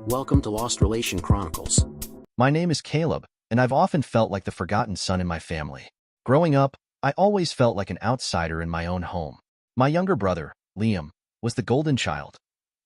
Welcome to Lost Relation Chronicles. My name is Caleb, and I've often felt like the forgotten son in my family. Growing up, I always felt like an outsider in my own home. My younger brother, Liam, was the golden child,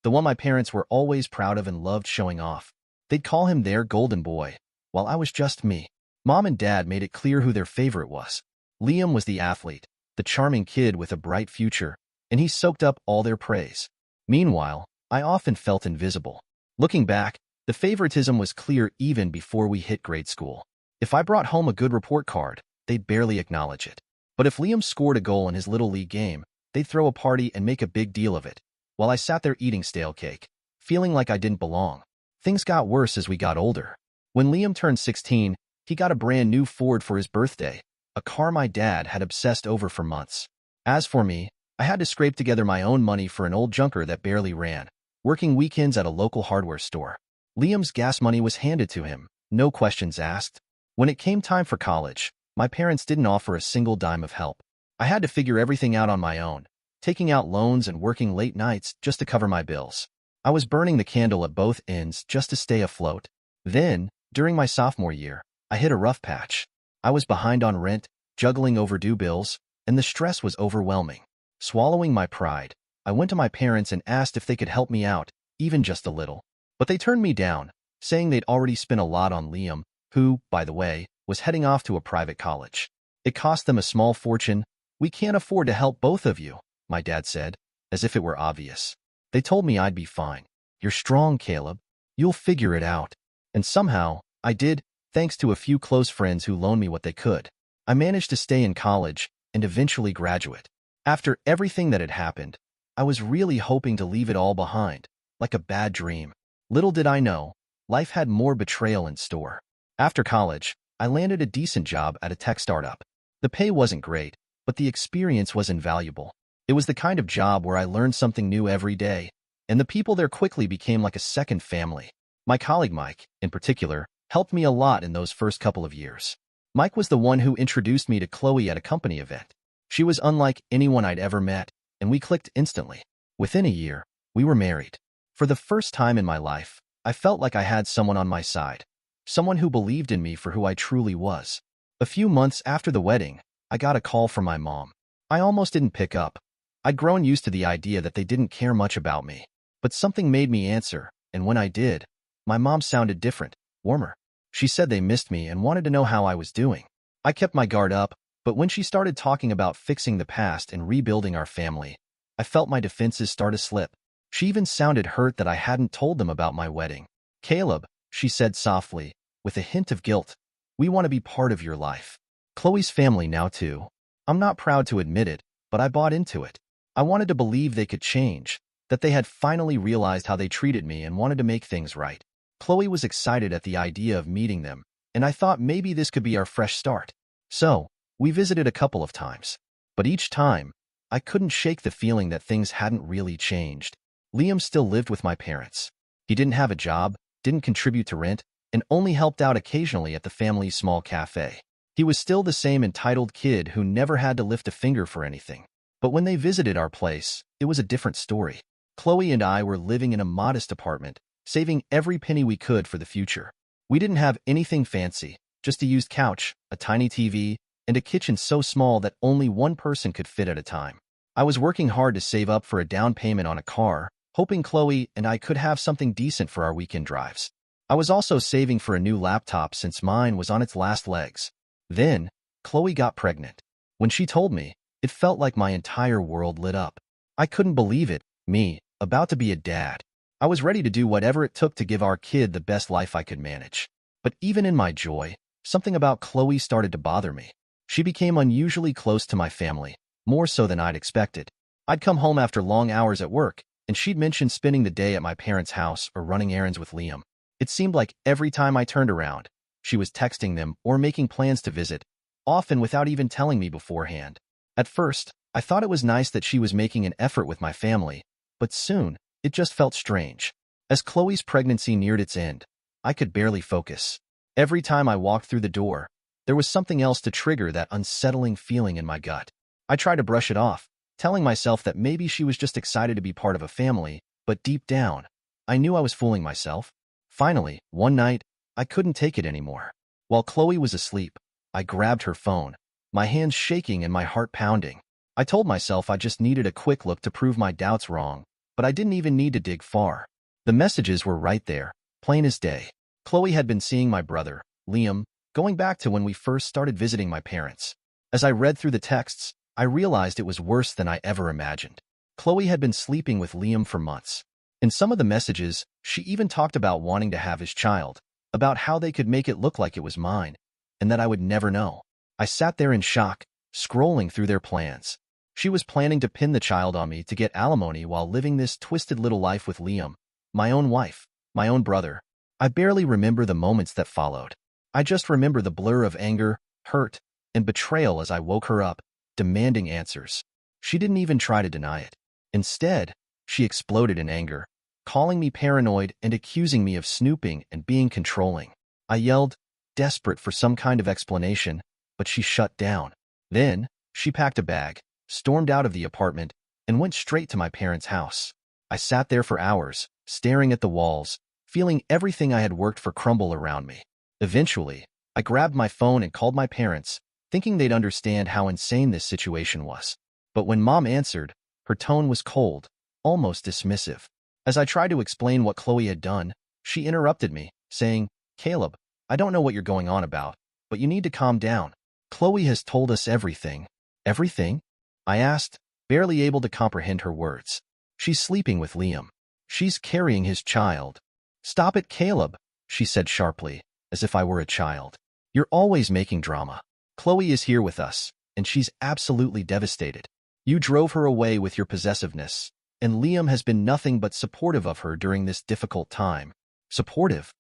the one my parents were always proud of and loved showing off. They'd call him their golden boy, while I was just me. Mom and Dad made it clear who their favorite was. Liam was the athlete, the charming kid with a bright future, and he soaked up all their praise. Meanwhile, I often felt invisible. Looking back, the favoritism was clear even before we hit grade school. If I brought home a good report card, they'd barely acknowledge it. But if Liam scored a goal in his Little League game, they'd throw a party and make a big deal of it, while I sat there eating stale cake, feeling like I didn't belong. Things got worse as we got older. When Liam turned 16, he got a brand new Ford for his birthday, a car my dad had obsessed over for months. As for me, I had to scrape together my own money for an old junker that barely ran, working weekends at a local hardware store. Liam's gas money was handed to him, no questions asked. When it came time for college, my parents didn't offer a single dime of help. I had to figure everything out on my own, taking out loans and working late nights just to cover my bills. I was burning the candle at both ends just to stay afloat. Then, during my sophomore year, I hit a rough patch. I was behind on rent, juggling overdue bills, and the stress was overwhelming. Swallowing my pride, I went to my parents and asked if they could help me out, even just a little. But they turned me down, saying they'd already spent a lot on Liam, who, by the way, was heading off to a private college. It cost them a small fortune. "We can't afford to help both of you," my dad said, as if it were obvious. They told me I'd be fine. "You're strong, Caleb. You'll figure it out." And somehow, I did, thanks to a few close friends who loaned me what they could. I managed to stay in college and eventually graduate. After everything that had happened, I was really hoping to leave it all behind, like a bad dream. Little did I know, life had more betrayal in store. After college, I landed a decent job at a tech startup. The pay wasn't great, but the experience was invaluable. It was the kind of job where I learned something new every day, and the people there quickly became like a second family. My colleague Mike, in particular, helped me a lot in those first couple of years. Mike was the one who introduced me to Chloe at a company event. She was unlike anyone I'd ever met, and we clicked instantly. Within a year, we were married. For the first time in my life, I felt like I had someone on my side, someone who believed in me for who I truly was. A few months after the wedding, I got a call from my mom. I almost didn't pick up. I'd grown used to the idea that they didn't care much about me. But something made me answer, and when I did, my mom sounded different, warmer. She said they missed me and wanted to know how I was doing. I kept my guard up, but when she started talking about fixing the past and rebuilding our family, I felt my defenses start to slip. She even sounded hurt that I hadn't told them about my wedding. "Caleb," she said softly, with a hint of guilt, "we want to be part of your life. Chloe's family now too." I'm not proud to admit it, but I bought into it. I wanted to believe they could change, that they had finally realized how they treated me and wanted to make things right. Chloe was excited at the idea of meeting them, and I thought maybe this could be our fresh start. So, we visited a couple of times. But each time, I couldn't shake the feeling that things hadn't really changed. Liam still lived with my parents. He didn't have a job, didn't contribute to rent, and only helped out occasionally at the family's small cafe. He was still the same entitled kid who never had to lift a finger for anything. But when they visited our place, it was a different story. Chloe and I were living in a modest apartment, saving every penny we could for the future. We didn't have anything fancy, just a used couch, a tiny TV, and a kitchen so small that only one person could fit at a time. I was working hard to save up for a down payment on a car, hoping Chloe and I could have something decent for our weekend drives. I was also saving for a new laptop since mine was on its last legs. Then, Chloe got pregnant. When she told me, it felt like my entire world lit up. I couldn't believe it, me, about to be a dad. I was ready to do whatever it took to give our kid the best life I could manage. But even in my joy, something about Chloe started to bother me. She became unusually close to my family, more so than I'd expected. I'd come home after long hours at work, and she'd mention spending the day at my parents' house or running errands with Liam. It seemed like every time I turned around, she was texting them or making plans to visit, often without even telling me beforehand. At first, I thought it was nice that she was making an effort with my family, but soon, it just felt strange. As Chloe's pregnancy neared its end, I could barely focus. Every time I walked through the door, there was something else to trigger that unsettling feeling in my gut. I tried to brush it off, telling myself that maybe she was just excited to be part of a family, but deep down, I knew I was fooling myself. Finally, one night, I couldn't take it anymore. While Chloe was asleep, I grabbed her phone, my hands shaking and my heart pounding. I told myself I just needed a quick look to prove my doubts wrong, but I didn't even need to dig far. The messages were right there, plain as day. Chloe had been seeing my brother, Liam, going back to when we first started visiting my parents. As I read through the texts, I realized it was worse than I ever imagined. Chloe had been sleeping with Liam for months. In some of the messages, she even talked about wanting to have his child, about how they could make it look like it was mine, and that I would never know. I sat there in shock, scrolling through their plans. She was planning to pin the child on me to get alimony while living this twisted little life with Liam, my own wife, my own brother. I barely remember the moments that followed. I just remember the blur of anger, hurt, and betrayal as I woke her up, demanding answers. She didn't even try to deny it. Instead, she exploded in anger, calling me paranoid and accusing me of snooping and being controlling. I yelled, desperate for some kind of explanation, but she shut down. Then, she packed a bag, stormed out of the apartment, and went straight to my parents' house. I sat there for hours, staring at the walls, feeling everything I had worked for crumble around me. Eventually, I grabbed my phone and called my parents, thinking they'd understand how insane this situation was. But when Mom answered, her tone was cold, almost dismissive. As I tried to explain what Chloe had done, she interrupted me, saying, "Caleb, I don't know what you're going on about, but you need to calm down. Chloe has told us everything." "Everything?" I asked, barely able to comprehend her words. "She's sleeping with Liam. She's carrying his child." "Stop it, Caleb," she said sharply, as if I were a child. "You're always making drama. Chloe is here with us, and she's absolutely devastated. You drove her away with your possessiveness, and Liam has been nothing but supportive of her during this difficult time." "Supportive?"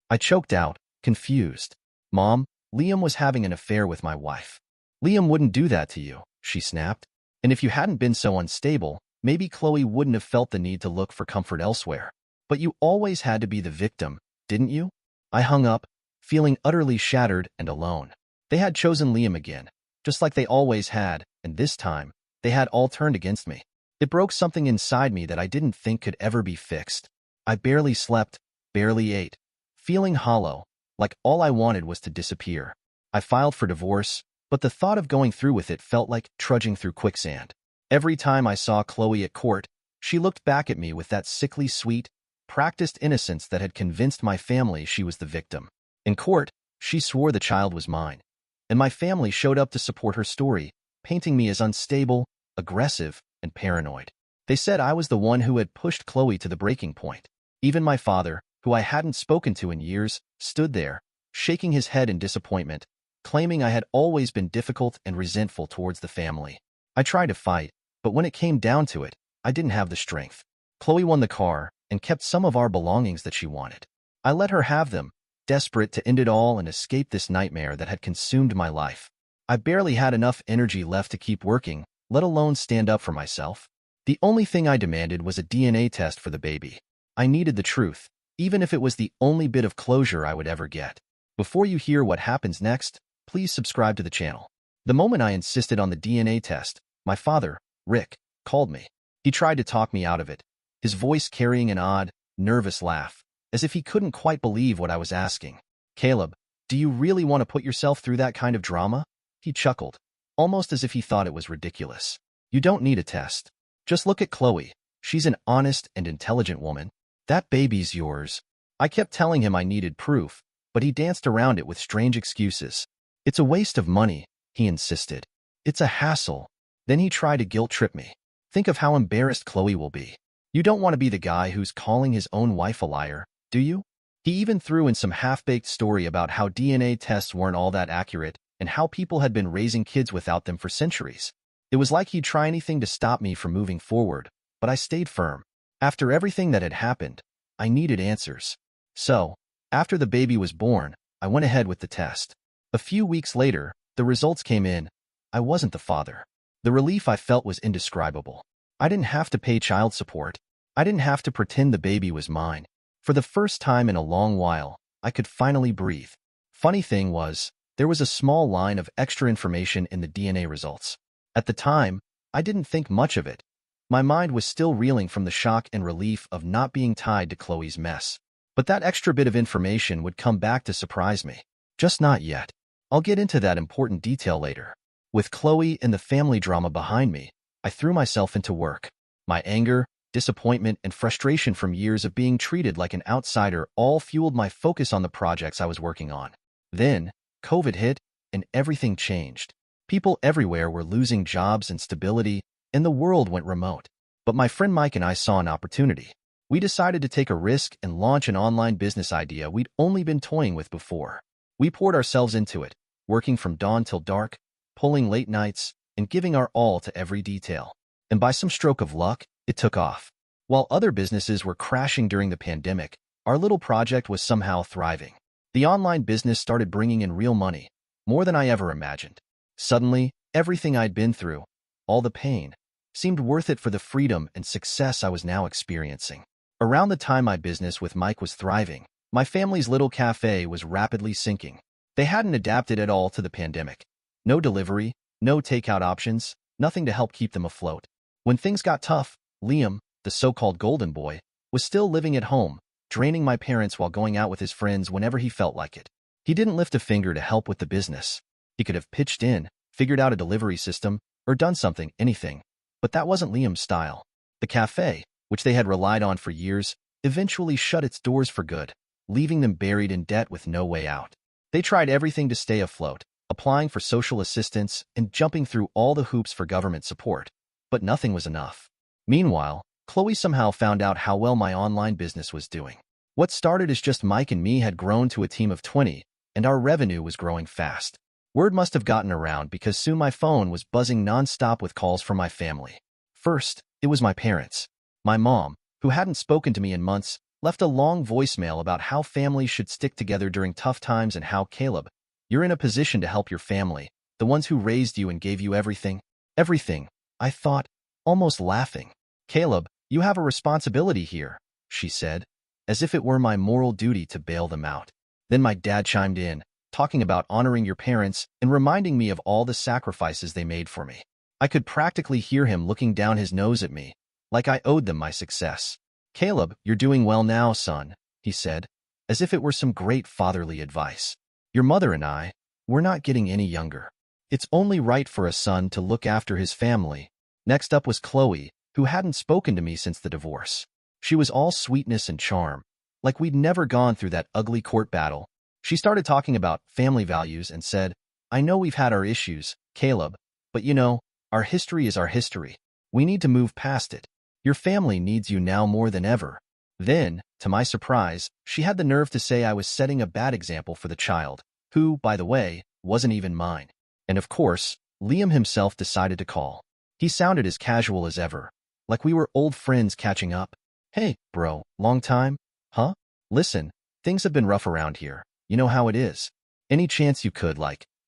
I choked out, confused. "Mom, Liam was having an affair with my wife." "Liam wouldn't do that to you," she snapped. "And if you hadn't been so unstable, maybe Chloe wouldn't have felt the need to look for comfort elsewhere. But you always had to be the victim, didn't you?" I hung up, feeling utterly shattered and alone. They had chosen Liam again, just like they always had, and this time, they had all turned against me. It broke something inside me that I didn't think could ever be fixed. I barely slept, barely ate, feeling hollow, like all I wanted was to disappear. I filed for divorce, but the thought of going through with it felt like trudging through quicksand. Every time I saw Chloe at court, she looked back at me with that sickly sweet, practiced innocence that had convinced my family she was the victim. In court, she swore the child was mine, and my family showed up to support her story, painting me as unstable, aggressive, and paranoid. They said I was the one who had pushed Chloe to the breaking point. Even my father, who I hadn't spoken to in years, stood there, shaking his head in disappointment, claiming I had always been difficult and resentful towards the family. I tried to fight, but when it came down to it, I didn't have the strength. Chloe won the car and kept some of our belongings that she wanted. I let her have them, desperate to end it all and escape this nightmare that had consumed my life. I barely had enough energy left to keep working, let alone stand up for myself. The only thing I demanded was a DNA test for the baby. I needed the truth, even if it was the only bit of closure I would ever get. Before you hear what happens next, please subscribe to the channel. The moment I insisted on the DNA test, my father, Rick, called me. He tried to talk me out of it, his voice carrying an odd, nervous laugh, as if he couldn't quite believe what I was asking. "Caleb, do you really want to put yourself through that kind of drama?" He chuckled, almost as if he thought it was ridiculous. "You don't need a test. Just look at Chloe. She's an honest and intelligent woman. That baby's yours." I kept telling him I needed proof, but he danced around it with strange excuses. "It's a waste of money," he insisted. "It's a hassle." Then he tried to guilt-trip me. "Think of how embarrassed Chloe will be. You don't want to be the guy who's calling his own wife a liar, do you?" He even threw in some half-baked story about how DNA tests weren't all that accurate and how people had been raising kids without them for centuries. It was like he'd try anything to stop me from moving forward, but I stayed firm. After everything that had happened, I needed answers. So, after the baby was born, I went ahead with the test. A few weeks later, the results came in. I wasn't the father. The relief I felt was indescribable. I didn't have to pay child support. I didn't have to pretend the baby was mine. For the first time in a long while, I could finally breathe. Funny thing was, there was a small line of extra information in the DNA results. At the time, I didn't think much of it. My mind was still reeling from the shock and relief of not being tied to Chloe's mess. But that extra bit of information would come back to surprise me. Just not yet. I'll get into that important detail later. With Chloe and the family drama behind me, I threw myself into work. My anger, disappointment, and frustration from years of being treated like an outsider all fueled my focus on the projects I was working on. Then, COVID hit, and everything changed. People everywhere were losing jobs and stability, and the world went remote. But my friend Mike and I saw an opportunity. We decided to take a risk and launch an online business idea we'd only been toying with before. We poured ourselves into it, working from dawn till dark, pulling late nights, and giving our all to every detail. And by some stroke of luck, it took off. While other businesses were crashing during the pandemic, our little project was somehow thriving. The online business started bringing in real money, more than I ever imagined. Suddenly, everything I'd been through, all the pain, seemed worth it for the freedom and success I was now experiencing. Around the time my business with Mike was thriving, my family's little cafe was rapidly sinking. They hadn't adapted at all to the pandemic. No delivery, no takeout options, nothing to help keep them afloat. When things got tough, Liam, the so-called golden boy, was still living at home, draining my parents while going out with his friends whenever he felt like it. He didn't lift a finger to help with the business. He could have pitched in, figured out a delivery system, or done something, anything. But that wasn't Liam's style. The cafe, which they had relied on for years, eventually shut its doors for good, leaving them buried in debt with no way out. They tried everything to stay afloat, applying for social assistance and jumping through all the hoops for government support. But nothing was enough. Meanwhile, Chloe somehow found out how well my online business was doing. What started as just Mike and me had grown to a team of 20, and our revenue was growing fast. Word must have gotten around because soon my phone was buzzing nonstop with calls from my family. First, it was my parents. My mom, who hadn't spoken to me in months, left a long voicemail about how families should stick together during tough times and how, Caleb, you're in a position to help your family, the ones who raised you and gave you everything. Everything, I thought, almost laughing. Caleb, you have a responsibility here, she said, as if it were my moral duty to bail them out. Then my dad chimed in, talking about honoring your parents and reminding me of all the sacrifices they made for me. I could practically hear him looking down his nose at me, like I owed them my success. Caleb, you're doing well now, son, he said, as if it were some great fatherly advice. Your mother and I, we're not getting any younger. It's only right for a son to look after his family. Next up was Chloe, who hadn't spoken to me since the divorce. She was all sweetness and charm, like we'd never gone through that ugly court battle. She started talking about family values and said, I know we've had our issues, Caleb, but you know, our history is our history. We need to move past it. Your family needs you now more than ever. Then, to my surprise, she had the nerve to say I was setting a bad example for the child, who, by the way, wasn't even mine. And of course, Liam himself decided to call. He sounded as casual as ever, like we were old friends catching up. Hey, bro, long time? Huh? Listen, things have been rough around here. You know how it is. Any chance you could,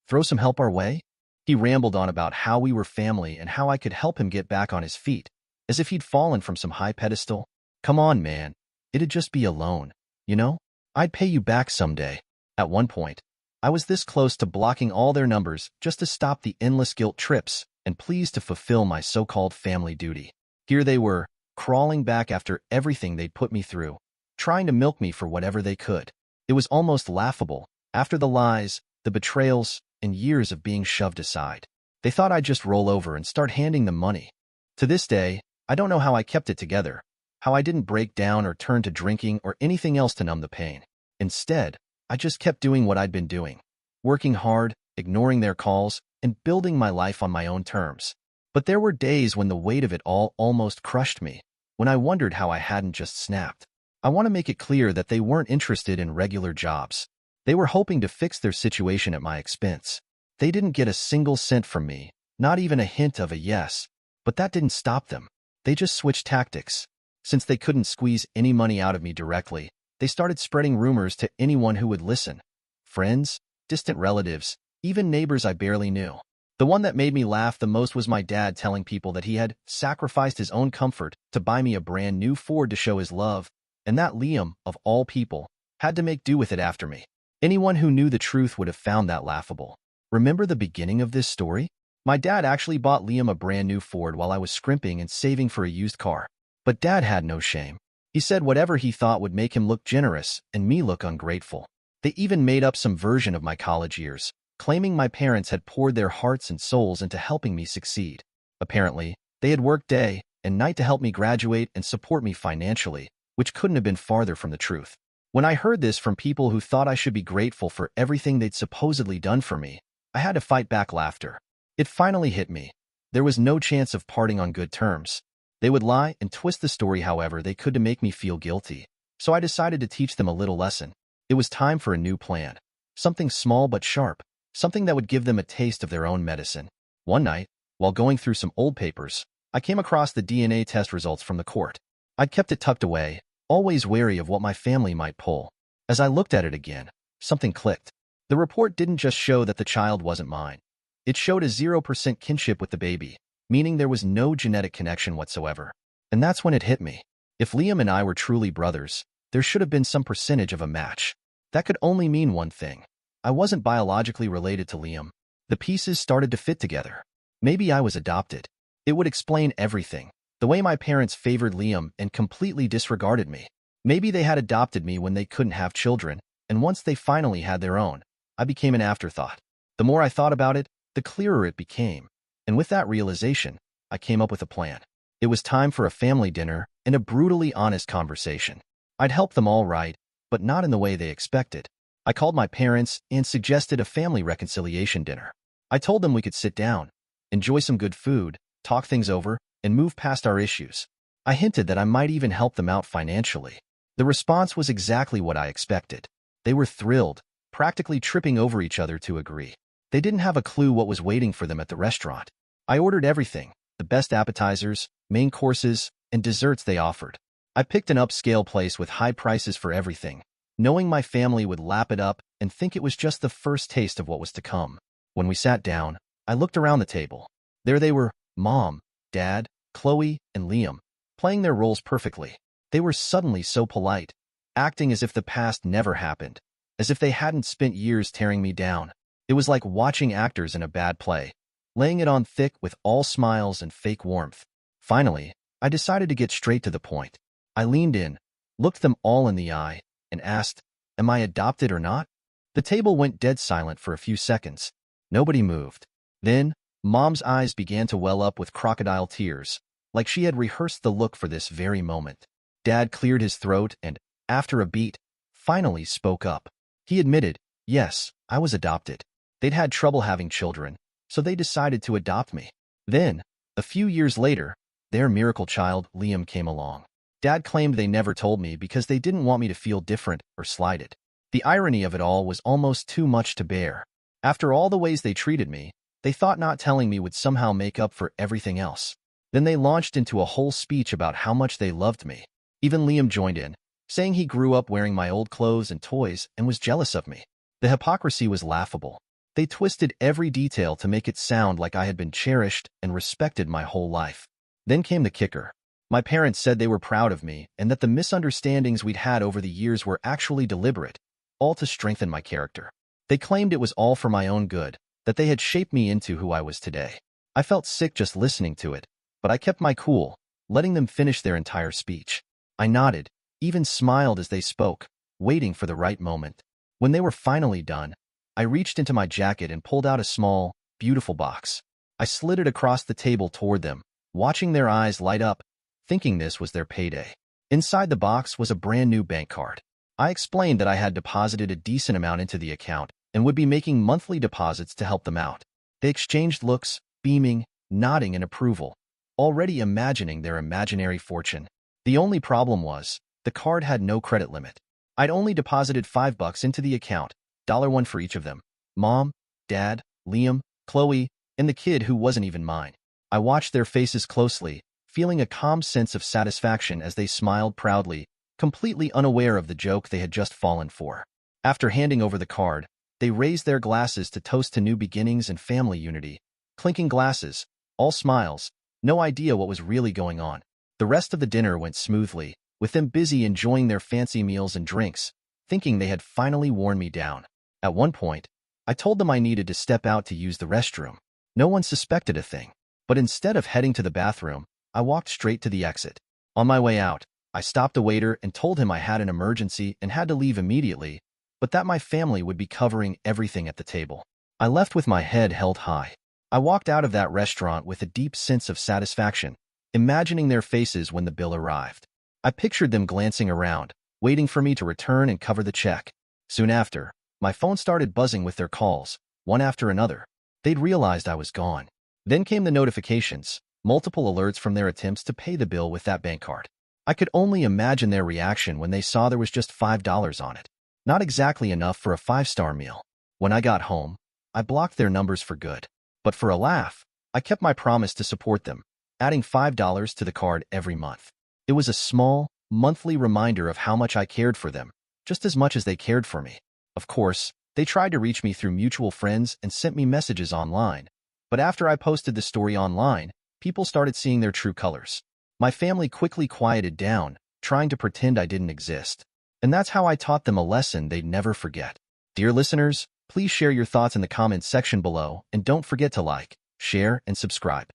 throw some help our way? He rambled on about how we were family and how I could help him get back on his feet, as if he'd fallen from some high pedestal. Come on, man. It'd just be a loan, you know? I'd pay you back someday. At one point, I was this close to blocking all their numbers just to stop the endless guilt trips and pleased to fulfill my so-called family duty. Here they were, crawling back after everything they'd put me through, trying to milk me for whatever they could. It was almost laughable, after the lies, the betrayals, and years of being shoved aside. They thought I'd just roll over and start handing them money. To this day, I don't know how I kept it together, how I didn't break down or turn to drinking or anything else to numb the pain. Instead, I just kept doing what I'd been doing, working hard, ignoring their calls, and building my life on my own terms. But there were days when the weight of it all almost crushed me, when I wondered how I hadn't just snapped. I want to make it clear that they weren't interested in regular jobs. They were hoping to fix their situation at my expense. They didn't get a single cent from me, not even a hint of a yes, but that didn't stop them. They just switched tactics. Since they couldn't squeeze any money out of me directly, they started spreading rumors to anyone who would listen. Friends, distant relatives, even neighbors I barely knew. The one that made me laugh the most was my dad telling people that he had sacrificed his own comfort to buy me a brand new Ford to show his love, and that Liam, of all people, had to make do with it after me. Anyone who knew the truth would have found that laughable. Remember the beginning of this story? My dad actually bought Liam a brand new Ford while I was scrimping and saving for a used car. But Dad had no shame. He said whatever he thought would make him look generous and me look ungrateful. They even made up some version of my college years, claiming my parents had poured their hearts and souls into helping me succeed. Apparently, they had worked day and night to help me graduate and support me financially, which couldn't have been farther from the truth. When I heard this from people who thought I should be grateful for everything they'd supposedly done for me, I had to fight back laughter. It finally hit me. There was no chance of parting on good terms. They would lie and twist the story however they could to make me feel guilty. So I decided to teach them a little lesson. It was time for a new plan. Something small but sharp. Something that would give them a taste of their own medicine. One night, while going through some old papers, I came across the DNA test results from the court. I'd kept it tucked away, always wary of what my family might pull. As I looked at it again, something clicked. The report didn't just show that the child wasn't mine. It showed a 0% kinship with the baby, meaning there was no genetic connection whatsoever. And that's when it hit me. If Liam and I were truly brothers, there should have been some percentage of a match. That could only mean one thing. I wasn't biologically related to Liam. The pieces started to fit together. Maybe I was adopted. It would explain everything. The way my parents favored Liam and completely disregarded me. Maybe they had adopted me when they couldn't have children, and once they finally had their own, I became an afterthought. The more I thought about it, the clearer it became. And with that realization, I came up with a plan. It was time for a family dinner and a brutally honest conversation. I'd help them all right, but not in the way they expected. I called my parents and suggested a family reconciliation dinner. I told them we could sit down, enjoy some good food, talk things over, and move past our issues. I hinted that I might even help them out financially. The response was exactly what I expected. They were thrilled, practically tripping over each other to agree. They didn't have a clue what was waiting for them at the restaurant. I ordered everything, the best appetizers, main courses, and desserts they offered. I picked an upscale place with high prices for everything, knowing my family would lap it up and think it was just the first taste of what was to come. When we sat down, I looked around the table. There they were, Mom, Dad, Chloe, and Liam, playing their roles perfectly. They were suddenly so polite, acting as if the past never happened, as if they hadn't spent years tearing me down. It was like watching actors in a bad play, laying it on thick with all smiles and fake warmth. Finally, I decided to get straight to the point. I leaned in, looked them all in the eye, and asked, "Am I adopted or not?" The table went dead silent for a few seconds. Nobody moved. Then, Mom's eyes began to well up with crocodile tears, like she had rehearsed the look for this very moment. Dad cleared his throat and, after a beat, finally spoke up. He admitted, yes, I was adopted. They'd had trouble having children, so they decided to adopt me. Then, a few years later, their miracle child, Liam, came along. Dad claimed they never told me because they didn't want me to feel different or slighted. The irony of it all was almost too much to bear. After all the ways they treated me, they thought not telling me would somehow make up for everything else. Then they launched into a whole speech about how much they loved me. Even Liam joined in, saying he grew up wearing my old clothes and toys and was jealous of me. The hypocrisy was laughable. They twisted every detail to make it sound like I had been cherished and respected my whole life. Then came the kicker. My parents said they were proud of me and that the misunderstandings we'd had over the years were actually deliberate, all to strengthen my character. They claimed it was all for my own good, that they had shaped me into who I was today. I felt sick just listening to it, but I kept my cool, letting them finish their entire speech. I nodded, even smiled as they spoke, waiting for the right moment. When they were finally done, I reached into my jacket and pulled out a small, beautiful box. I slid it across the table toward them, watching their eyes light up, thinking this was their payday. Inside the box was a brand new bank card. I explained that I had deposited a decent amount into the account and would be making monthly deposits to help them out. They exchanged looks, beaming, nodding in approval, already imagining their imaginary fortune. The only problem was, the card had no credit limit. I'd only deposited $5 into the account, $1 for each of them. Mom, Dad, Liam, Chloe, and the kid who wasn't even mine. I watched their faces closely, feeling a calm sense of satisfaction as they smiled proudly, completely unaware of the joke they had just fallen for. After handing over the card, they raised their glasses to toast to new beginnings and family unity. Clinking glasses, all smiles, no idea what was really going on. The rest of the dinner went smoothly, with them busy enjoying their fancy meals and drinks, thinking they had finally worn me down. At one point, I told them I needed to step out to use the restroom. No one suspected a thing. But instead of heading to the bathroom, I walked straight to the exit. On my way out, I stopped a waiter and told him I had an emergency and had to leave immediately, but that my family would be covering everything at the table. I left with my head held high. I walked out of that restaurant with a deep sense of satisfaction, imagining their faces when the bill arrived. I pictured them glancing around, waiting for me to return and cover the check. Soon after, my phone started buzzing with their calls, one after another. They'd realized I was gone. Then came the notifications, multiple alerts from their attempts to pay the bill with that bank card. I could only imagine their reaction when they saw there was just $5 on it. Not exactly enough for a 5-star meal. When I got home, I blocked their numbers for good. But for a laugh, I kept my promise to support them, adding $5 to the card every month. It was a small, monthly reminder of how much I cared for them, just as much as they cared for me. Of course, they tried to reach me through mutual friends and sent me messages online. But after I posted the story online, people started seeing their true colors. My family quickly quieted down, trying to pretend I didn't exist. And that's how I taught them a lesson they'd never forget. Dear listeners, please share your thoughts in the comments section below and don't forget to like, share, and subscribe.